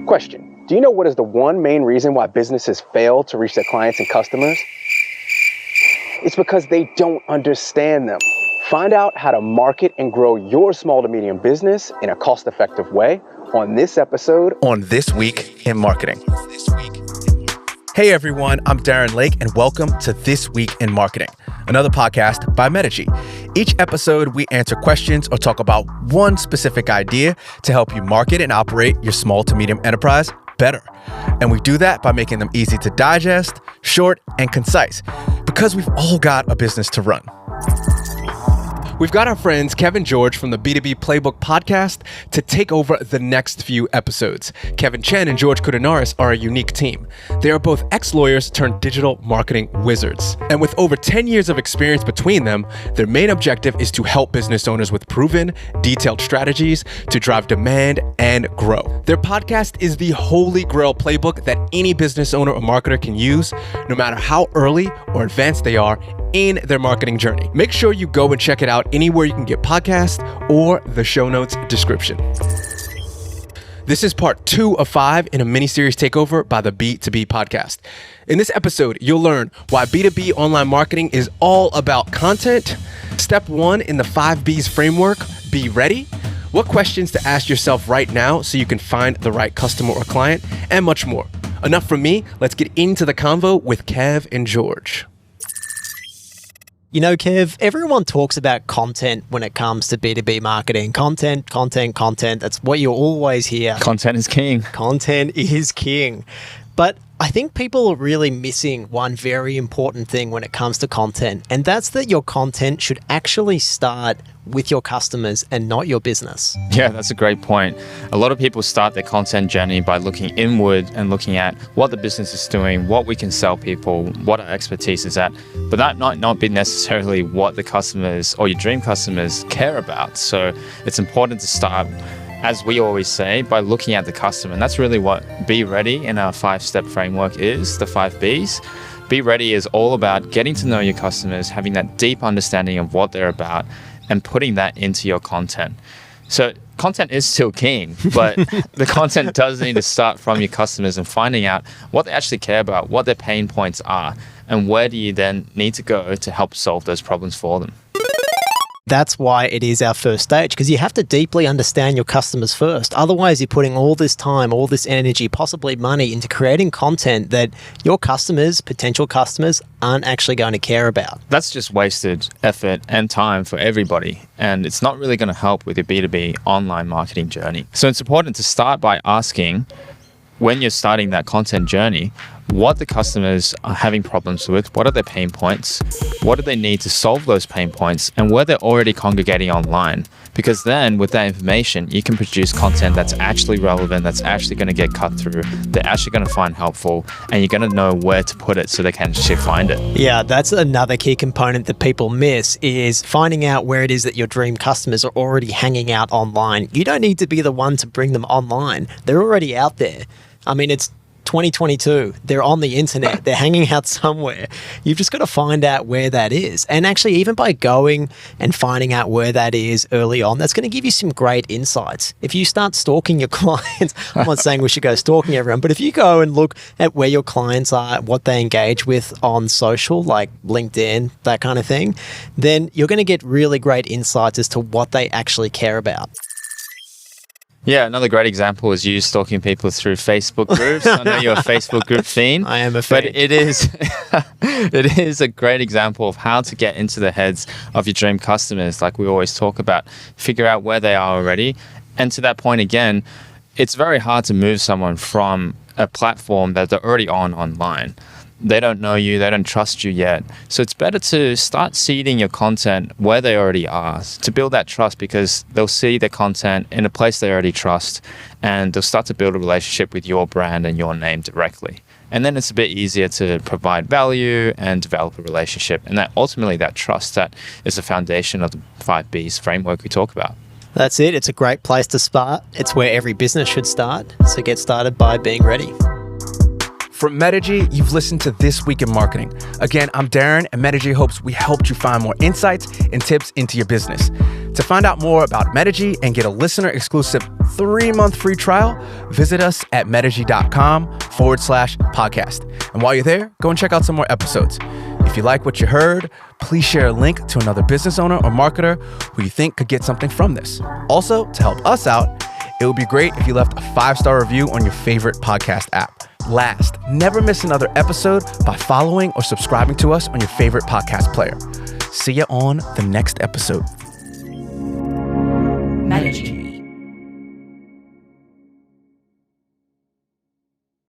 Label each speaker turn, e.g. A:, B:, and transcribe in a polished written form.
A: Question: do you know what is the one main reason why businesses fail to reach their clients and customers? It's because they don't understand them. Find out how to market and grow your small to medium business in a cost-effective way on this episode
B: on This Week in Marketing. Hey everyone, I'm Darren Lake and welcome to This Week in Marketing, another podcast by Metigy. Each episode, we answer questions or talk about one specific idea to help you market and operate your small to medium enterprise better. And we do that by making them easy to digest, short, and concise, because we've all got a business to run. We've got our friends Kevin George from the B2B Playbook podcast to take over the next few episodes. Kevin Chen and George Koudounaris are a unique team. They are both ex-lawyers turned digital marketing wizards. And with over 10 years of experience between them, their main objective is to help business owners with proven, detailed strategies to drive demand and grow. Their podcast is the holy grail playbook that any business owner or marketer can use, no matter how early or advanced they are in their marketing journey. Make sure you go and check it out anywhere you can get podcasts or the show notes description. This is part 2 of 5 in a mini-series takeover by the B2B podcast. In this episode, you'll learn why B2B online marketing is all about content, step 1 in the 5 B's framework, be ready, what questions to ask yourself right now so you can find the right customer or client, and much more. Enough from me, let's get into the convo with Kev and George.
C: You know, Kev, everyone talks about content when it comes to B2B marketing. Content. That's what you always hear.
D: Content is king.
C: Content is king. But I think people are really missing one very important thing when it comes to content, and that's that your content should actually start with your customers and not your business.
D: Yeah, that's a great point. A lot of people start their content journey by looking inward and looking at what the business is doing, what we can sell people, what our expertise is at, but that might not be necessarily what the customers or your dream customers care about. So it's important to start, as we always say, by looking at the customer. And that's really what Be Ready in our 5-step framework is, the 5 B's. Be Ready is all about getting to know your customers, having that deep understanding of what they're about, and putting that into your content. So content is still king, but the content does need to start from your customers and finding out what they actually care about, what their pain points are, and where do you then need to go to help solve those problems for them.
C: That's why it is our first stage, because you have to deeply understand your customers first. Otherwise, you're putting all this time, all this energy, possibly money into creating content that your customers, potential customers, aren't actually going to care about.
D: That's just wasted effort and time for everybody, and it's not really going to help with your B2B online marketing journey. So it's important to start by asking, when you're starting that content journey, what the customers are having problems with, what are their pain points, what do they need to solve those pain points, and where they're already congregating online. Because then with that information, you can produce content that's actually relevant, that's actually going to get cut through, they're actually going to find helpful, and you're going to know where to put it so they can actually find it.
C: Yeah, that's another key component that people miss, is finding out where it is that your dream customers are already hanging out online. You don't need to be the one to bring them online. They're already out there. I mean, it's 2022. They're on the internet. They're hanging out somewhere. You've just got to find out where that is. And actually, even by going and finding out where that is early on, that's going to give you some great insights. If you start stalking your clients, I'm not saying we should go stalking everyone, but if you go and look at where your clients are, what they engage with on social, like LinkedIn, that kind of thing, then you're going to get really great insights as to what they actually care about.
D: Yeah, another great example is you stalking people through Facebook groups. I know you're a Facebook group fiend.
C: I am a fiend.
D: But it is a great example of how to get into the heads of your dream customers, like we always talk about. Figure out where they are already. And to that point again, it's very hard to move someone from a platform that they're already on online. They don't know you, they don't trust you yet. So it's better to start seeding your content where they already are to build that trust, because they'll see the content in a place they already trust, and they'll start to build a relationship with your brand and your name directly. And then it's a bit easier to provide value and develop a relationship. And that ultimately, that trust, that is the foundation of the 5 B's framework we talk about.
C: That's it. It's a great place to start. It's where every business should start. So get started by being ready.
B: From Metigy, you've listened to This Week in Marketing. Again, I'm Darren, and Metigy hopes we helped you find more insights and tips into your business. To find out more about Metigy and get a listener-exclusive 3-month free trial, visit us at Metigy.com/podcast. And while you're there, go and check out some more episodes. If you like what you heard, please share a link to another business owner or marketer who you think could get something from this. Also, to help us out, it would be great if you left a 5-star review on your favorite podcast app. Last, never miss another episode by following or subscribing to us on your favorite podcast player. See you on the next episode.
E: Metigy.